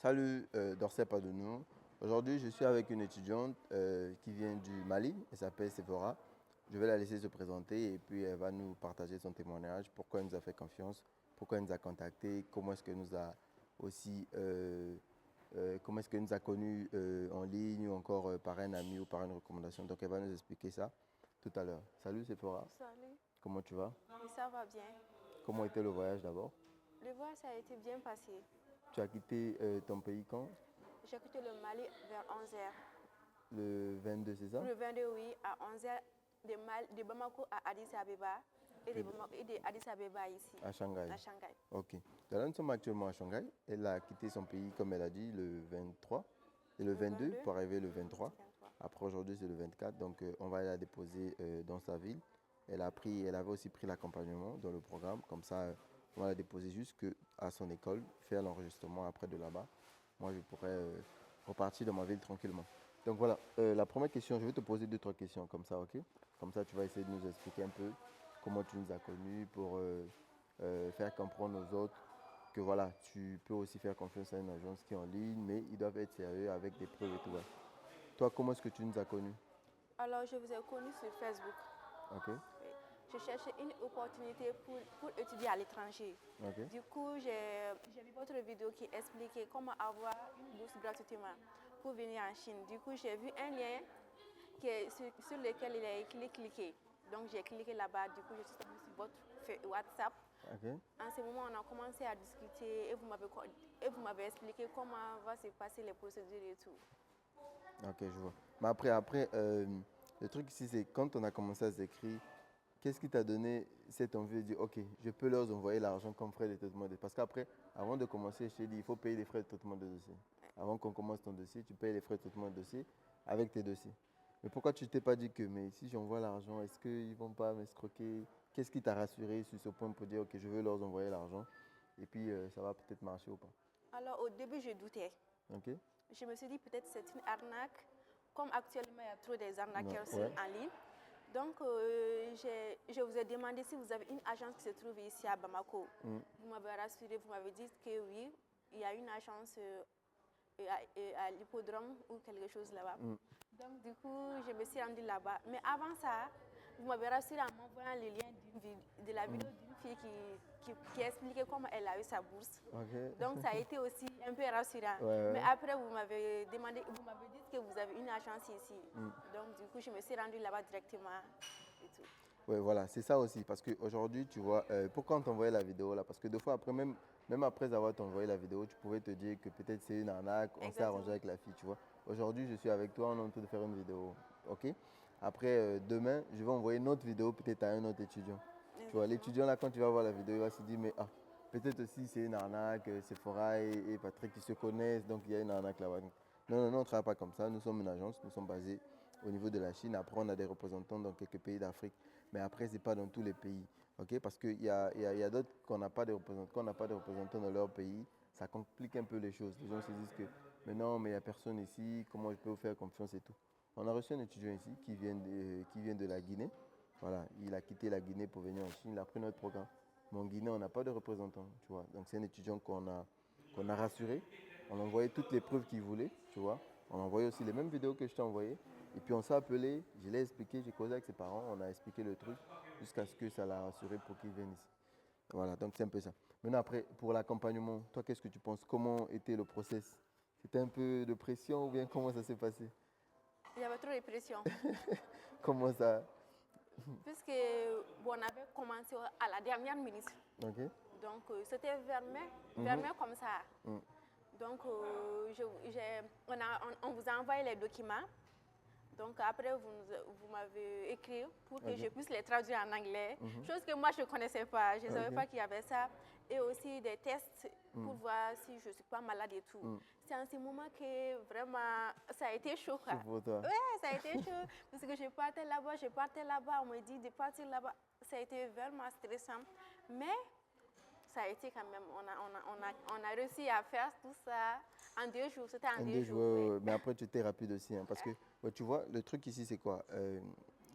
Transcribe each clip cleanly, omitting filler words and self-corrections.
Salut, Dorcet Padonou. Aujourd'hui, je suis avec une étudiante qui vient du Mali. Elle s'appelle Sephora. Je vais la laisser se présenter et puis elle va nous partager son témoignage, pourquoi elle nous a fait confiance, pourquoi elle nous a contacté, comment est-ce qu'elle nous a aussi, comment est-ce qu'elle nous a connus en ligne ou encore par un ami ou par une recommandation. Donc elle va nous expliquer ça tout à l'heure. Salut Sephora. Salut, Comment tu vas? oui, ça va bien. Comment était le voyage d'abord? Le voyage a été bien passé. Tu as quitté ton pays quand? J'ai quitté le Mali vers 11 h. Le 22, c'est ça? Le 22, oui, à 11 h, de Bamako à Addis Abeba et de Addis Abeba ici, À Shanghai. à Shanghai. Ok. Donc là, nous sommes actuellement à Shanghai. Elle a quitté son pays, comme elle a dit, le 23 et le 22 pour arriver le 23. 23. Après, aujourd'hui, c'est le 24. Donc, on va la déposer dans sa ville. Elle avait aussi pris l'accompagnement dans le programme. Comme ça, on va la déposer jusqu'à son école, faire l'enregistrement après de là-bas. Moi, je pourrais repartir dans ma ville tranquillement. Donc voilà, la première question, je vais te poser deux, trois questions comme ça, ok? Comme ça, tu vas essayer de nous expliquer un peu comment tu nous as connus pour faire comprendre aux autres que voilà, tu peux aussi faire confiance à une agence qui est en ligne, mais ils doivent être sérieux avec des preuves et tout. Ouais. Toi, comment est-ce que tu nous as connus? Alors, je vous ai connu sur Facebook. Ok, Oui. Je cherchais une opportunité pour étudier à l'étranger. ok. Du coup, j'ai vu votre vidéo qui expliquait comment avoir une bourse gratuitement pour venir en Chine. Du coup, j'ai vu un lien sur lequel il est écrit cliquer. Donc, j'ai cliqué là-bas. Du coup, je suis tombée sur votre WhatsApp. Ok. En ce moment, on a commencé à discuter et vous m'avez expliqué comment va se passer les procédures et tout. Ok, je vois. Mais après le truc ici, c'est quand on a commencé à s'écrire, qu'est-ce qui t'a donné cette envie de dire, ok, je peux leur envoyer l'argent comme frais de traitement de... Parce qu'après, avant de commencer, je t'ai dit, il faut payer les frais de traitement de dossier. Avant qu'on commence ton dossier, tu payes les frais de traitement de dossier avec tes dossiers. Mais pourquoi tu t'es pas dit que, mais si j'envoie l'argent, est-ce qu'ils vont pas m'escroquer? Qu'est-ce qui t'a rassuré sur ce point pour dire, ok, je veux leur envoyer l'argent et puis ça va peut-être marcher ou pas? Alors, au début, je doutais. Ok? Je me suis dit peut-être c'est une arnaque, comme actuellement il y a trop des Non, arnaqueurs ouais. en ligne. Donc je vous ai demandé si vous avez une agence qui se trouve ici à Bamako. Vous m'avez rassuré, vous m'avez dit que oui, il y a une agence à l'hippodrome ou quelque chose là-bas. Donc du coup, je me suis rendue là-bas. Mais avant ça, vous m'avez rassuré en m'envoyant le lien de la vidéo d'une fille qui expliquait comment elle a eu sa bourse. Ok. Donc ça a été aussi un peu rassurant. Ouais, ouais. Mais après, vous m'avez dit que vous avez une agence ici. Donc du coup, je me suis rendue là-bas directement et tout. Oui, voilà, c'est ça aussi. Parce qu'aujourd'hui, tu vois, pourquoi on t'envoyait la vidéo là? Parce que deux fois après, même après avoir t'envoyé la vidéo, tu pouvais te dire que peut-être c'est une arnaque, on s'est arrangé Exactement. avec la fille, tu vois. Aujourd'hui, je suis avec toi, on est en train de faire une vidéo, ok? Après, demain, je vais envoyer une autre vidéo peut-être à un autre étudiant. Tu vois, Exactement. l'étudiant là, quand tu vas voir la vidéo, il va se dire, mais ah, peut-être aussi c'est une arnaque, Sephora et Patrick qui se connaissent, donc il y a une arnaque là-bas. Non, non, non, on ne travaille pas comme ça. Nous sommes une agence, nous sommes basés au niveau de la Chine. Après, on a des représentants dans quelques pays d'Afrique. Mais après, ce n'est pas dans tous les pays. Okay? Parce qu'il y a d'autres qu'on n'a pas de représentants dans leur pays. Ça complique un peu les choses. Les gens se disent que, mais non, mais il n'y a personne ici. Comment je peux vous faire confiance et tout. On a reçu un étudiant ici qui vient de la Guinée. Voilà, il a quitté la Guinée pour venir en Chine. Il a pris notre programme. Mais en Guinée, on n'a pas de représentant. Tu vois. Donc, c'est un étudiant qu'on a rassuré. On a envoyé toutes les preuves qu'il voulait. Tu vois. On a envoyé aussi les mêmes vidéos que je t'ai envoyées. Et puis on s'est appelé, je l'ai expliqué, j'ai causé avec ses parents, on a expliqué le truc jusqu'à ce que ça l'a rassuré pour qu'il vienne ici. Voilà, donc c'est un peu ça. Maintenant après, pour l'accompagnement, toi qu'est-ce que tu penses? Comment était le process? C'était un peu de pression ou bien comment ça s'est passé? Il y avait trop de pression. Comment ça? Puisque bon, on avait commencé à la dernière minute. Ok. Donc c'était vers mai comme ça. Donc on vous a envoyé les documents. Donc après, vous m'avez écrit pour que Ok. je puisse les traduire en anglais, chose que moi je ne connaissais pas. Je ne savais Ok. pas qu'il y avait ça. Et aussi des tests pour voir si je ne suis pas malade et tout. C'est en ce moment que vraiment, ça a été chaud. C'est pour toi. Oui, ça a été chaud. Parce que je partais là-bas, on me dit de partir là-bas. Ça a été vraiment stressant. Mais ça a été quand même, on a réussi à faire tout ça en 2 jours. C'était en Un 2 deux jours, joueurs, oui. ouais. Mais après, tu étais rapide aussi. Hein, parce que, ouais, tu vois, le truc ici, c'est quoi?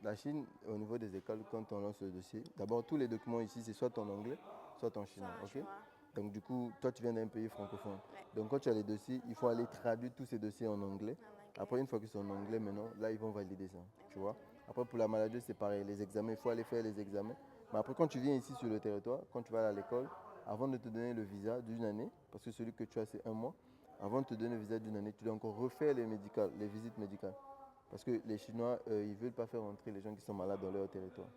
La Chine, au niveau des écoles, quand on lance le dossier, d'abord, tous les documents ici, c'est soit en anglais, soit en Ça chinois. en Ok? chinois. Donc du coup, toi, tu viens d'un pays francophone. Ouais. Donc quand tu as les dossiers, il faut aller traduire tous ces dossiers en anglais. En anglais. Après, une fois qu'ils sont en anglais, maintenant, là, ils vont valider ça. Tu vois. Exactement. Après, pour la maladie, c'est pareil. Les examens, il faut aller faire les examens. Mais après, quand tu viens ici sur le territoire, quand tu vas à l'école, avant de te donner le visa d'une année, parce que celui que tu as, c'est 1 mois, avant de te donner le visa d'une année, tu dois encore refaire les visites médicales. Parce que les Chinois, ils ne veulent pas faire entrer les gens qui sont malades dans leur territoire.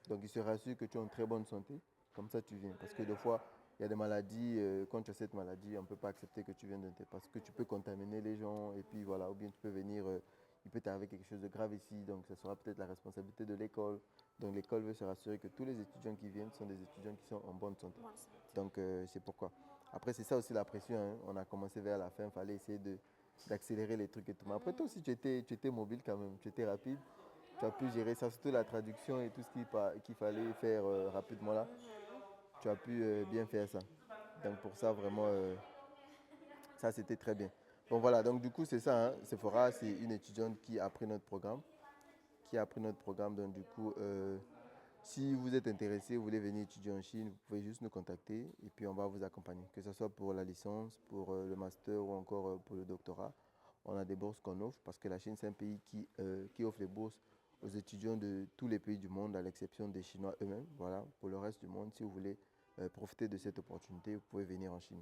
Donc, ils se rassurent que tu es en très bonne santé. Comme ça, tu viens. Parce que des fois, il y a des maladies, quand tu as cette maladie, on ne peut pas accepter que tu viennes parce que tu peux contaminer les gens. Et puis voilà, ou bien tu peux venir, il peut t'arriver quelque chose de grave ici. Donc, ça sera peut-être la responsabilité de l'école. Donc, l'école veut se rassurer que tous les étudiants qui viennent sont des étudiants qui sont en bonne santé. Bonne santé. Donc, c'est pourquoi. Après, c'est ça aussi la pression. Hein. On a commencé vers la fin, il fallait essayer d'accélérer les trucs et tout. Mais après, toi aussi, tu étais mobile quand même, tu étais rapide. Tu as pu gérer ça, surtout la traduction et tout ce qu'il fallait faire rapidement là. Tu as pu bien faire ça. Donc pour ça, vraiment, ça c'était très bien. Bon voilà, donc du coup c'est ça. Hein. Sephora, c'est une étudiante qui a pris notre programme. Donc du coup, si vous êtes intéressé, vous voulez venir étudier en Chine, vous pouvez juste nous contacter et puis on va vous accompagner. Que ce soit pour la licence, pour le master ou encore pour le doctorat. On a des bourses qu'on offre parce que la Chine, c'est un pays qui offre les bourses aux étudiants de tous les pays du monde, à l'exception des Chinois eux-mêmes. Voilà, pour le reste du monde, si vous voulez profiter de cette opportunité, vous pouvez venir en Chine.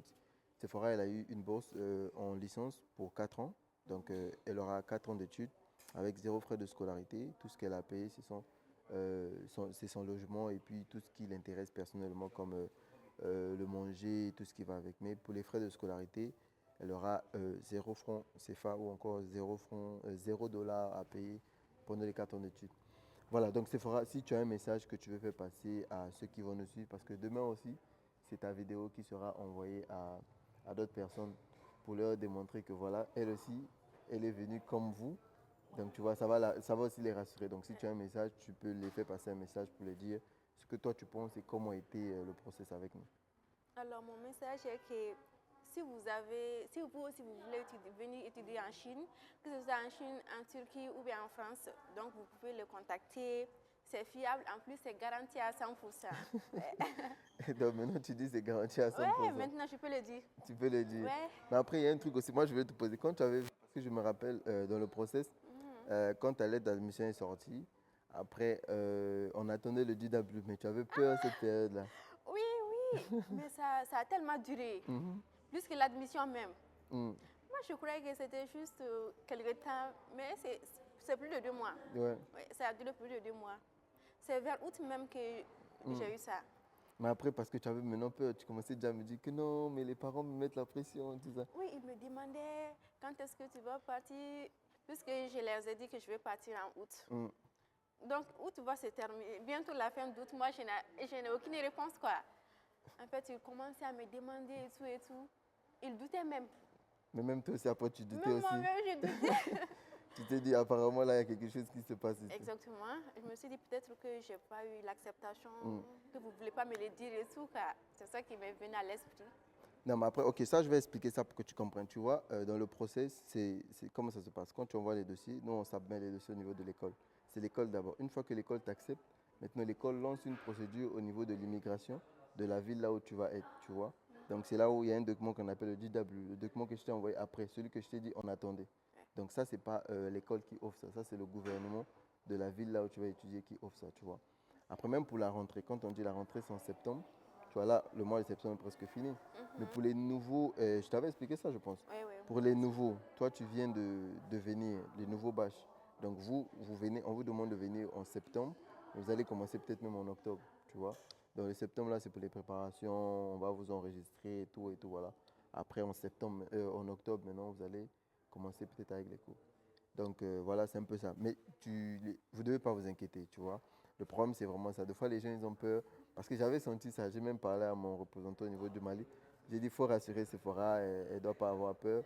Sephora, elle a eu une bourse en licence pour 4 ans. Donc, elle aura 4 ans d'études avec 0 frais de scolarité. Tout ce qu'elle a payé, c'est son logement et puis tout ce qui l'intéresse personnellement, comme le manger, tout ce qui va avec. Mais pour les frais de scolarité, elle aura 0 francs CFA ou encore 0 dollars à payer pendant les 4 ans d'études. Voilà, donc Sephora, si tu as un message que tu veux faire passer à ceux qui vont nous suivre, parce que demain aussi, c'est ta vidéo qui sera envoyée à d'autres personnes pour leur démontrer que voilà, elle aussi, elle est venue comme vous. Donc tu vois, ça va aussi les rassurer. Donc si tu as un message, tu peux les faire passer un message pour les dire ce que toi tu penses et comment a été le process avec nous. Alors, mon message est que si vous aussi vous voulez venir étudier en Chine, que ce soit en Chine, en Turquie ou bien en France, donc vous pouvez le contacter. C'est fiable, en plus c'est garanti à 100%. Ouais. Et donc maintenant tu dis c'est garanti à 100%. Ouais, maintenant je peux le dire. Tu peux le dire. Ouais. Mais après, il y a un truc aussi. Moi, je vais te poser. Quand tu avais, parce que je me rappelle dans le process, quand ta lettre d'admission est sortie, après, on attendait le DW, mais tu avais peur cette période-là. Oui, oui, mais ça a tellement duré, plus que l'admission même. Mm. Moi, je croyais que c'était juste quelques temps, mais c'est plus de 2 mois. Ouais. Oui, ça a duré plus de 2 mois. C'est vers août même que j'ai eu ça. Mais après, parce que tu avais maintenant peur, tu commençais déjà à me dire que non, mais les parents me mettent la pression, tout ça. Oui, ils me demandaient quand est-ce que tu vas partir, puisque je leur ai dit que je vais partir en août. Mm. Donc, août va se terminer. Bientôt la fin d'août, moi, je n'ai aucune réponse, quoi. En fait, ils commençaient à me demander et tout et tout. Ils doutaient même. Mais même toi aussi, après, tu doutais Même aussi. moi-même, je doutais. Tu t'es dit, apparemment, là, il y a quelque chose qui se passe ici. Exactement. Je me suis dit peut-être que je n'ai pas eu l'acceptation, que vous ne voulez pas me le dire et tout. C'est ça qui m'est venu à l'esprit. Non, mais après, ok, ça, je vais expliquer ça pour que tu comprennes. Tu vois, dans le process, c'est comment ça se passe. Quand tu envoies les dossiers, nous, on submet les dossiers au niveau de l'école. C'est l'école d'abord. Une fois que l'école t'accepte, maintenant, l'école lance une procédure au niveau de l'immigration de la ville là où tu vas être, tu vois. Donc, c'est là où il y a un document qu'on appelle le DW, le document que je t'ai envoyé après, celui que je t'ai dit, on attendait. Donc, ça, ce n'est pas l'école qui offre ça. Ça, c'est le gouvernement de la ville là où tu vas étudier qui offre ça, tu vois. Après, même pour la rentrée, quand on dit la rentrée, c'est en septembre. Tu vois, là, le mois de septembre est presque fini. Mais pour les nouveaux, je t'avais expliqué ça, je pense. Oui, oui. Pour les nouveaux, toi, tu viens de venir, les nouveaux batchs. Donc, vous venez, on vous demande de venir en septembre. Vous allez commencer peut-être même en octobre, tu vois. Dans le septembre, là, c'est pour les préparations. On va vous enregistrer et tout, voilà. Après, en octobre, maintenant, vous allez commencer peut-être avec les cours. Donc, voilà, c'est un peu ça. Mais vous ne devez pas vous inquiéter, tu vois. Le problème, c'est vraiment ça. Des fois, les gens, ils ont peur. Parce que j'avais senti ça. J'ai même parlé à mon représentant au niveau du Mali. J'ai dit, il faut rassurer Sephora. Elle ne doit pas avoir peur.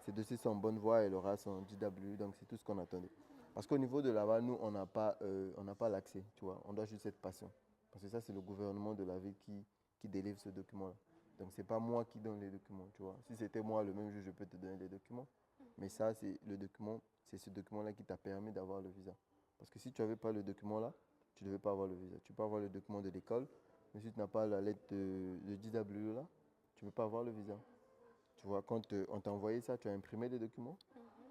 Ses dossiers sont en bonne voie. Elle aura son DW. Donc, c'est tout ce qu'on attendait. Parce qu'au niveau de là-bas, nous, on n'a pas l'accès, tu vois. On doit juste être patient. Parce que ça, c'est le gouvernement de la ville qui délivre ce document-là. Donc, ce n'est pas moi qui donne les documents, tu vois. Si c'était moi, le même jour, je peux te donner les documents. Mais ça, c'est ce document-là qui t'a permis d'avoir le visa. Parce que si tu n'avais pas le document-là, tu ne devais pas avoir le visa. Tu peux avoir le document de l'école, mais si tu n'as pas la lettre de DW là, tu ne peux pas avoir le visa. Tu vois, quand on t'a envoyé ça, tu as imprimé des documents,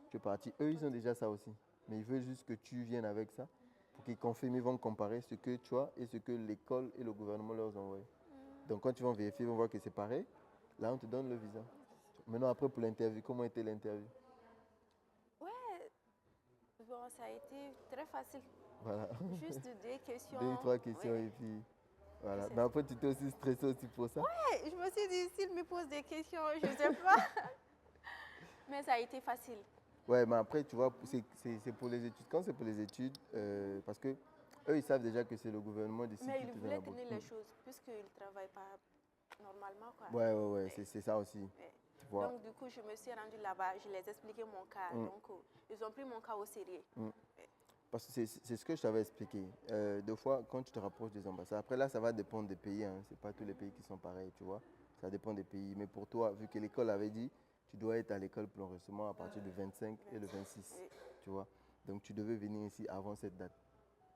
tu es parti. Eux, ils ont déjà ça aussi. Mais ils veulent juste que tu viennes avec ça pour qu'ils confirment, ils vont comparer ce que tu as et ce que l'école et le gouvernement leur ont envoyé. Donc quand ils vont vérifier, ils vont voir que c'est pareil. Là, on te donne le visa. Maintenant, après, pour l'interview, comment était l'interview? Ouais, bon, ça a été très facile. Voilà. Juste deux questions. 2 ou 3 questions Ouais. et puis voilà. C'est Mais ça. après, tu étais aussi stressé aussi pour ça? Ouais, je me suis dit, s'il me pose des questions, je ne sais pas. Mais ça a été facile. Ouais, mais après, tu vois, c'est pour les études. Quand c'est pour les études, parce que eux, ils savent déjà que c'est le gouvernement d'ici Mais qui il te donne voulait la bourse. tenir les choses, puisqu'il ne travaille pas normalement, quoi. Ouais, c'est ça aussi. Ouais. Tu vois. Donc, du coup, je me suis rendue là-bas, je les ai expliqué mon cas. Donc, ils ont pris mon cas au sérieux. Ouais. Parce que c'est ce que je t'avais expliqué. Deux fois, quand tu te rapproches des ambassades, après là, ça va dépendre des pays. Hein. Ce n'est pas tous les pays qui sont pareils, tu vois. Ça dépend des pays. Mais pour toi, vu que l'école avait dit, tu dois être à l'école pour l'enregistrement à partir du 25 et le 26, Oui. tu vois. Donc, tu devais venir ici avant cette date.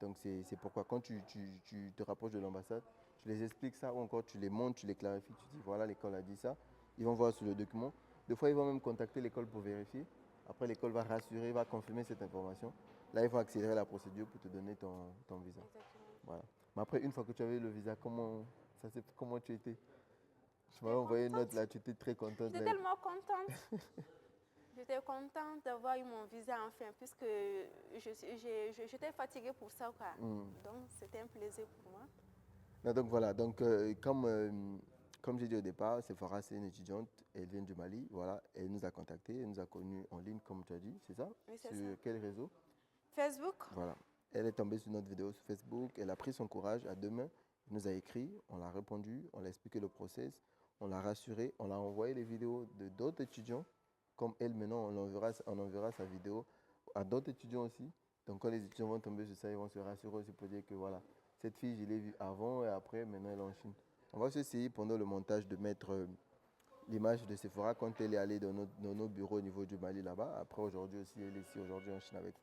Donc, c'est pourquoi quand tu te rapproches de l'ambassade, tu les expliques ça ou encore tu les montres, tu les clarifies, tu dis, voilà, l'école a dit ça. Ils vont voir sur le document. Des fois, ils vont même contacter l'école pour vérifier. Après, l'école va rassurer, va confirmer cette information. Là, il faut accélérer la procédure pour te donner ton visa. Exactement. Voilà. Mais après, une fois que tu avais le visa, comment tu étais? Tu m'avais J'étais envoyé une note contente. là, tu étais très contente. J'étais Là. tellement contente. J'étais contente d'avoir eu mon visa enfin, puisque j'étais fatiguée pour ça, quoi. Donc, c'était un plaisir pour moi. Non, donc voilà, donc comme j'ai dit au départ, Sephora c'est une étudiante, elle vient du Mali, voilà, elle nous a contactés, elle nous a connus en ligne comme tu as dit, c'est ça? Oui, c'est Sur ça. quel réseau? Facebook? Voilà. Elle est tombée sur notre vidéo sur Facebook, elle a pris son courage à deux mains, elle nous a écrit, on l'a répondu, on l'a expliqué le process, on l'a rassuré, on l'a envoyé les vidéos de d'autres étudiants, comme elle maintenant, on enverra sa vidéo à d'autres étudiants aussi. Donc quand les étudiants vont tomber sur ça, ils vont se rassurer aussi pour dire que voilà, cette fille, je l'ai vue avant et après, maintenant elle est en Chine. On va essayer pendant le montage de mettre l'image de Sephora quand elle est allée dans nos bureaux au niveau du Mali là-bas. Après aujourd'hui aussi, elle est ici aujourd'hui en Chine avec.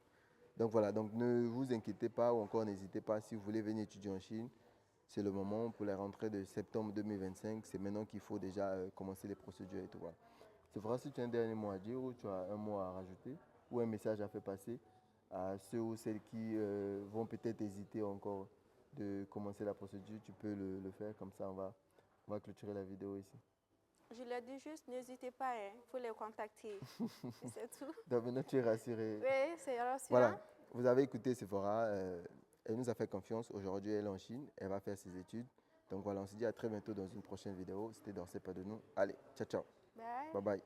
Donc voilà, donc ne vous inquiétez pas ou encore n'hésitez pas si vous voulez venir étudier en Chine. C'est le moment pour la rentrée de septembre 2025. C'est maintenant qu'il faut déjà commencer les procédures et tout. Voilà. Sephora, si tu as un dernier mot à dire ou tu as un mot à rajouter ou un message à faire passer à ceux ou celles qui vont peut-être hésiter encore de commencer la procédure, tu peux le faire. Comme ça, on va clôturer la vidéo ici. Je leur dis juste, n'hésitez pas, il faut les contacter. C'est tout. Donc maintenant, tu es rassuré. Oui, c'est rassurant. Voilà, vous avez écouté Sephora. Elle nous a fait confiance. Aujourd'hui, elle est en Chine. Elle va faire ses études. Donc voilà, on se dit à très bientôt dans une prochaine vidéo. C'était Dorcet, pas de nous. Allez, ciao, ciao. Bye. Bye bye.